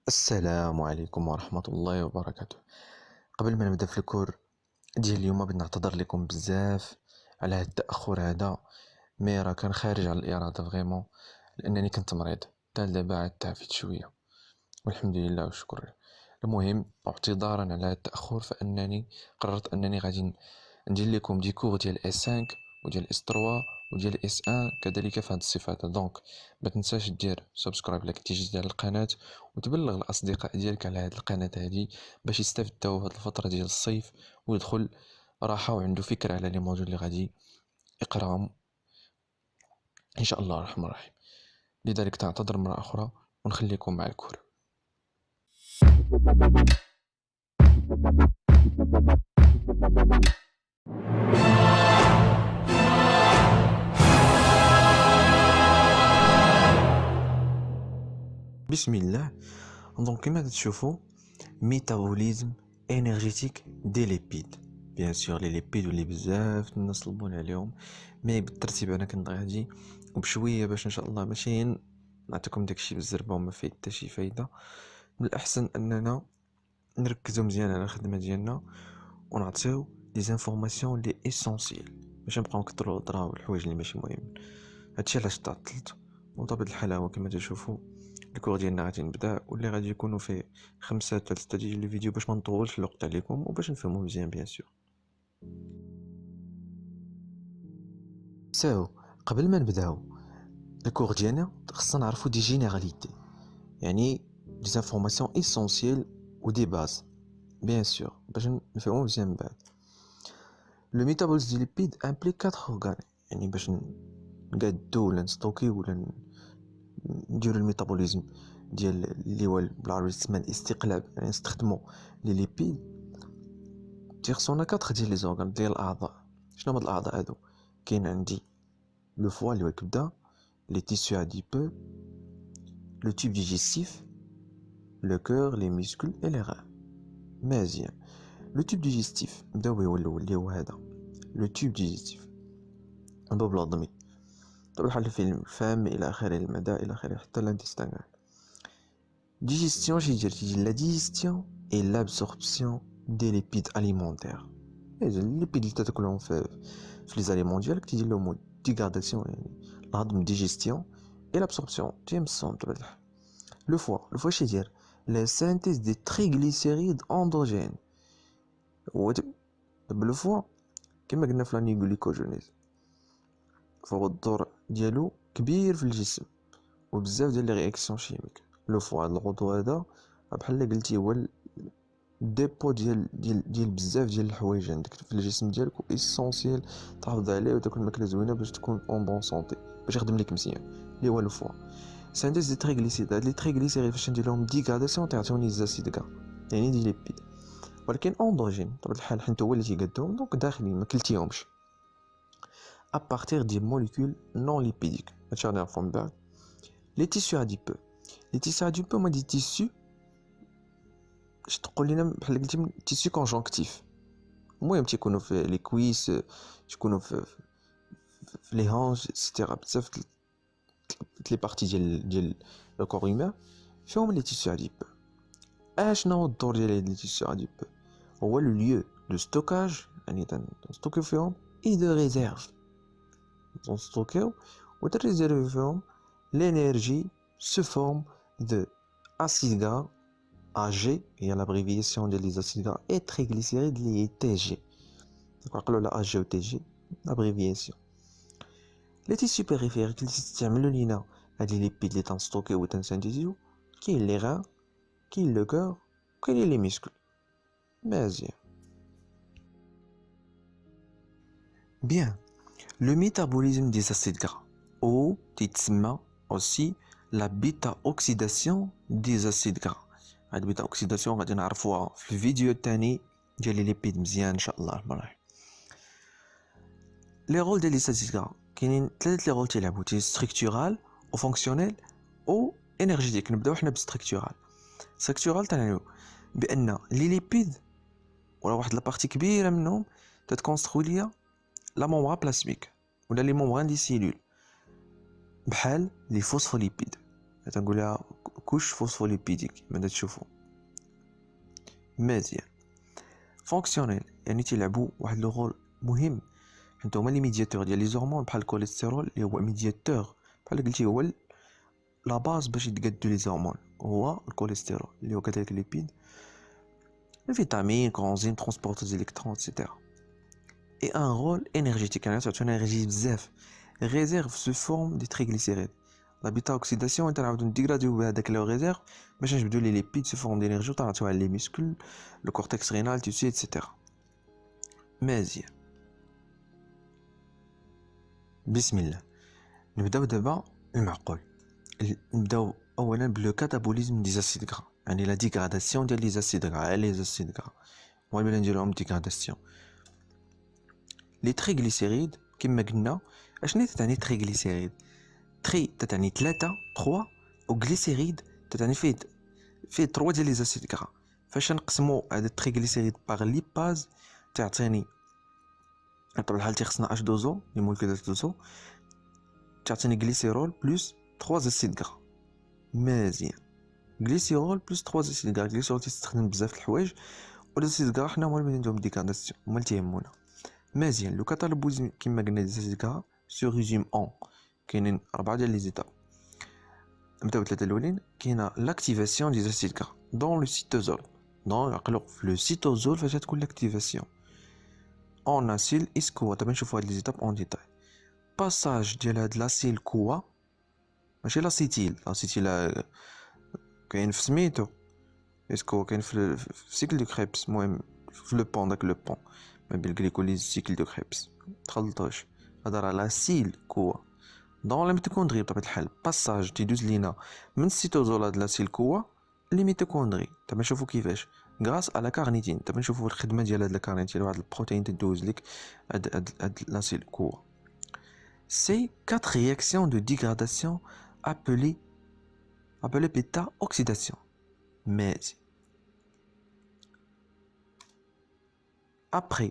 السلام عليكم ورحمة الله وبركاته. قبل ما نبدا في الكور ديال اليوم بغيت نعتذر لكم بزاف على هاد التأخر هذا، مي راه كان خارج على الإرادة فريمون، لأنني كنت مريض حتى دابا عاد تعافيت شوية والحمد لله والشكر. المهم اعتذارا على هاد التأخر، فأنني قررت أنني غادي ندير لكم دي كور ديال اس 5 وديال اس 3 وديال اس 1 كذلك في هاد الصفات. دونك ما تنساش دير سبسكرايب الا كنتي جديد على القناه، وتبلغ الاصدقاء ديالك على هاد القناه هادي باش يستافدوا في هاد الفتره ديال الصيف ويدخل راحه وعنده فكره على لي موديول اللي غادي يقراهم ان شاء الله الرحمن الرحيم. لذلك تعتذر مره اخرى ونخليكم مع الكور. بسم الله. دونك كما تشوفوا ميتابوليزم انرجيتيك دي ليبيد، بيان سور لي ليبيد واللي بزاف الناس طلبون عليهم، مي بالترتيب انا كنت غادي وبشويه باش ان شاء الله ماشي نعطيكم داكشي بالزربه وما فيه حتى شي فايده. من الاحسن اننا نركزوا مزيان على الخدمه ديالنا ونعطيو لي زانفورماسيون لي اسونسيال باش نبقاو نكثروا الهضره والحوايج اللي ماشي مهمين. هادشي علاش تعطلت. وطبيعة الحال هو كما تشوفوا الكور ديالنا غادي نبدا، واللي غادي يكونوا فيه 5 حتى 6 ديال الفيديو باش ما نطولش الوقت عليكم وباش نفهموا مزيان بيان سور. ساو قبل ما نبداو الكور ديالنا خصنا نعرفوا دي جينيراليتي، يعني دي زانفورماسيون اسونسيال ودي باز بيان سور باش نفهموا مزيان من بعد. لو ميتابوليزم ديال ليبيد امبليك 4 اورغان، يعني باش نقادو ولا نستوكيو ولا نديرو الميتابوليزم ديال اللي هو بالعربي تسمى الاستقلاب، يعني نستخدمو لي ليبيد تيخصونا 4 ديال لي زورغان ديال الاعضاء. شنو هما الاعضاء هادو؟ كاين عندي لو فوا اللي هو الكبده، لي تيسيو اديبو، لو تيوب ديجيستيف، لو كور، لي ميسكل اي لي غان. مزيان. لو تيوب ديجيستيف نبداو به هو الاول اللي هو هذا لو تيوب ديجيستيف، الباب الهضمي، طبعا بحال فيه الفم الى اخره، المعده الى اخره حتى الانتستان. Digestion, j'ai dit la digestion et l'absorption des lipides alimentaires. Les lipides اللي تاكلهم في les aliments ديالك تيدير لهم dégradation، يعني الهضم digestion et l'absorption تيمصهم بطبيعة الحال. لو فوا شي يدير la synthèse des triglycérides endogènes. هو لو فوا كما قلنا في لانيغليكوجينيز فهو الدور ديالو كبير في الجسم وبزاف ديال لي رياكسيون شيميك. لو فوا هاد العضو هذا بحال قلتي هو ديبو ديال بزاف ديال الحوايج عندك في الجسم ديالك، و اسونسيال تحافظ عليه وتاكل ماكله زوينه باش تكون اون بون سونتي باش يخدم لك مزيان. اللي هو لو فوا سانتيز دي تريغليسيد. هاد لي تريغليسيد فاش ندير لهم ديغراداسيون تعطيوني زاسيد كاع، يعني دي ليبيد، ولكن اندوجين بطبيعه الحال حيت هو اللي تيقادهم، دونك داخلين ما كلتيهمش ا بارتير دي موليكول نون ليبيديك. هادشي غادي نعرفو من بعد. لي تيسيو اديبو، لي تيسيو اديبو هما دي تيسيو اش تقول لنا بحال قلتي تيسيو كونجونكتيف. المهم تيكونوا في لي كويس، تيكونوا في لي هانج سيتيرا، بزاف لي بارتي ديال لو كور هيومان فيهم لي تيسيو اديبو. شنو هو الدور ديال هاد لي تيسيو اديبو؟ هو لو ليو دو ستوكاج، يعني تنستوكيو فيهم اي دو ريزيرف، تنستوكيو وتريزيرفي فيهم لينيرجي سو فورم دو acide gras AG هي l'abréviation ديال les acides gras et triglycérides اللي هي TG. نقولوا على AG و TG l'abréviation. لي تيسيو بيريفيريك اللي تستعملوا لينا هاد لي ليبيد اللي تنستوكيو و تنسينتيزيو، كاين لي غان، كاين لو كور، كاين لي ميسكل. مزيان. Bien, le métabolisme des acides gras ou تيتسمى aussi la bêta-oxydation des acides gras. هاد البيتا اوكسيداسيون غادي نعرفوها في الفيديو الثاني ديال لي ليبيد مزيان ان شاء الله الرحمن الرحيم. لي رول ديال لي اسيد غرا كاينين 3 لي رول تيلعبوا، تي ستركتورال او فونكسيونيل او انرجيتيك. نبداو حنا بالستركتورال. ستركتورال تعنيو بان لي ليبيد ولا واحد لابارتي كبيره منهم تتكونستروي ليا لا ممبران بلازميك ولا لي ممبران دي سيلول، بحال لي فوسفوليبيد تنقولها كوش فوسفوليبيديك كما تشوفوا مزيان. فونكسيونيل يعني تيلعبوا واحد لو رول مهم، حيت هما لي ميدياتور ديال لي زورمون بحال الكوليسترول اللي هو ميدياتور بحال قلتي هو لا باز باش يتقادو لي زورمون، هو الكوليسترول اللي هو كذلك ليبيد، الفيتامين كونزيم ترونسبورتوز الكترون اكسيتيرا. اي ان رول انرجيتيك يعني تعطينا انرجي بزاف، ريزيرف سو فورم دي تريغليسيريد. لا بيتا اوكسيداسيون انت نعاودو نديغراديو هذاك لو ريزيرف باش نجبدو لي ليبيد سو فورم دينيرجي وتعطيوها لي ميسكل لو كورتكس رينال تيسي اكسيتيرا. مزيان، بسم الله. نبداو دابا المعقول. نبداو اولا بلو كاتابوليزم دي زاسيد غرا، يعني لا ديغراداسيون ديال لي زاسيد غرا. لي زاسيد غرا هو اللي نديروهم ديغراداسيون. لي تريغليسيريد كما قلنا، اشنو تعني تريغليسيريد؟ تري تعني 3 وغليسيريد تعني فيه 3 ديال لي زاسيد غرا. فاش نقسموا هاد التريغليسيريد باغ ليباز تعطيني بطبيعه الحال تيخصنا اش دوزو لي مولكولات دوزو، تعطيني غليسيرول بلس 3 زاسيد غرا. مزيان، غليسيرول بلس 3 زاسيد غرا. غليسيرول تستخدم بزاف د الحوايج، والزاسيد غرا حنا هما اللي نديرهم ديكارداسيون، هما اللي تيهمونا. مزيان، لو كاتالوبوزم كما قلنا دي زاسيد غرا سو ريزوم اون كاينين 4 ديال لي زيتاب. نبداو بثلاثه الاولين. كاينه لاكتيفاسيون دي زاسيد غرا دون لو سيتوزول. دون عقلوا في لو سيتوزول فاش تكون لاكتيفاسيون اون اسيل اسكوا. دابا نشوفوا هاد لي زيتاب اون ديتاي. باساج ديال هاد لاسيل كوا، ماشي لاسيتيل. لاسيتيل كاين في سميتو اسكو كاين في سيكل دو كريبس، المهم في لو بون، داك لو بون ما بين الجليكوليز سيكل دو كريبس تخلطوش. هذا راه لاسيل كوا دون لا ميتوكوندري بطبيعة الحال. باساج تيدوز لينا من السيتوزول هاد لاسيل كوا لي ميتوكوندري. دابا نشوفو كيفاش غراس على كارنيتين. دابا نشوفو الخدمه ديال هاد الكارنيتين، واحد البروتين تدوز لك هاد لاسيل كوا. C'est 4 réactions de dégradation appelées bêta-oxydation. Mais après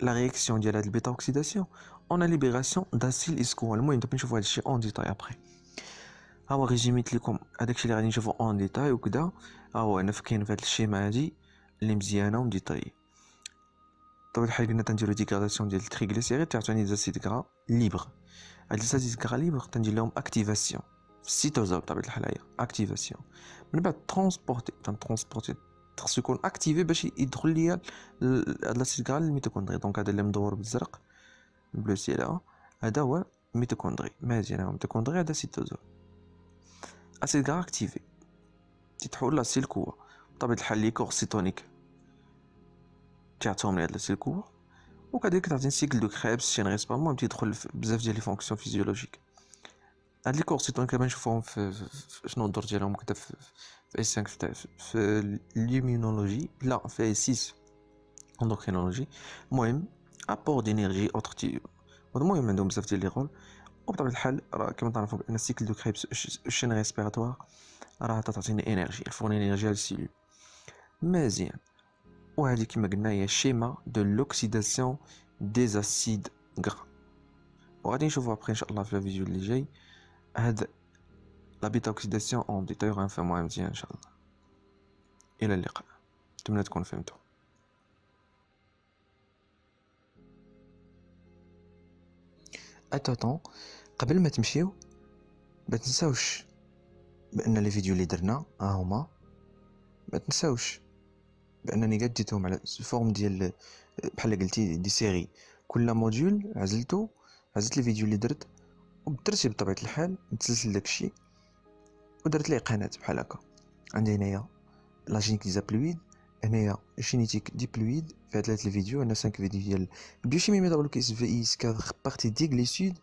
la réaction de la bêta-oxydation, on a libération d'acide iscoal. Moi, je vais voir en détail après. On va résumer avec les réactions en détail. On va faire le schéma l'imziana en détail. طبعا الحال قلنا تنديرو ديغراداسيون ديال التريغليسيريد تعطيني زاسيد غرا ليبر. هاد الزاسيد غرا ليبر تندير لهم اكتيفاسيون في السيتوزول بطبيعه الحال، هي اكتيفاسيون. من بعد ترونسبورتي خصو يكون اكتيفي باش يدخل ليا هاد الزاسيد غرا للميتوكوندري. دونك هذا اللي مدور بالزرق البلو سيلا هذا هو الميتوكوندري. مزيان، هو الميتوكوندري هذا سيتوزول. اسيد غرا اكتيفي تيتحول لا سيل كوا بطبيعه الحال لي كورسيتونيك تعطيهم لي هاد لاسيل كوا، وكذلك تعطيني سيكل دو كريبس شي نغيس با. المهم تيدخل بزاف ديال لي فونكسيون فيزيولوجيك. هاد لي كورسيتون كما نشوفوهم في شنو الدور ديالهم كدا في اي 5 في ليميونولوجي، لا في اي 6 اندوكرينولوجي. المهم ابور دينيرجي اوتر تي، المهم عندهم بزاف ديال لي رول. وبطبيعه الحال راه كما تعرفوا بان السيكل دو كريبس الشين ريسبيراتوار راه تعطيني انرجي، الفورني انرجي للسيلول. مزيان، وهذه كما قلنا هي schéma de l'oxydation des acides gras. وغادي نشوفوا ابري ان شاء الله في الفيديو اللي جاي هاد لا بيتا اوكسيداسيون اون ديتاي غنفهموها مزيان ان شاء الله. الى اللقاء، نتمنى تكون فهمتوا. اتاتون قبل ما تمشيو ما تنساوش بان لي فيديو اللي درنا ها هما، ما تنساوش بانني قد ديتهم على فورم ديال بحال قلتي دي سيري. كل موديول عزلت لي فيديو اللي درت وبالترتيب بطبيعه الحال متسلسل داكشي، ودرت ليه قناه بحال هكا. عندي هنايا لا جينيك دي زابلويد، هنايا جينيتيك دي بلويد فيها 3 الفيديو. هنا 5 فيديو ديال بيوشيمي ميتابوليكيس في اس كادر بارتي دي غليسيد،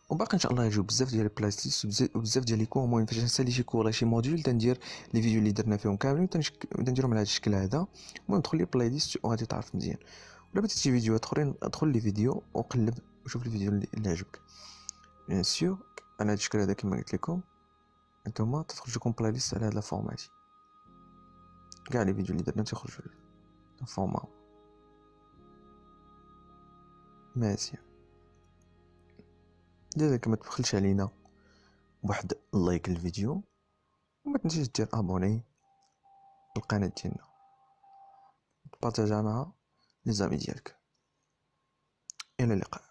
وباقي ان شاء الله يجيو بزاف ديال البلايستيس وبزاف ديال لي كور. المهم فاش نسالي شي كور ولا شي موديول تندير لي فيديو اللي درنا فيهم كاملين تنديرهم على هذا الشكل هذا. المهم دخل لي بلاي ليست وغادي تعرف مزيان. ولا بغيتي شي فيديوهات اخرين ادخل لي فيديو وقلب وشوف الفيديو اللي عجبك. بيان سور انا هذا الشكل هذا كما قلت لكم انتوما تخرج لكم بلاي ليست على هذا الفورماتي. كاع لي فيديو اللي درنا تيخرجوا لي فورما مزيان. دابا ما تبخلش علينا بواحد اللايك للفيديو وما تنسيش دير ابوني للقناة ديالنا، تبارطاجا معها لي زامي ديالك. الى اللقاء.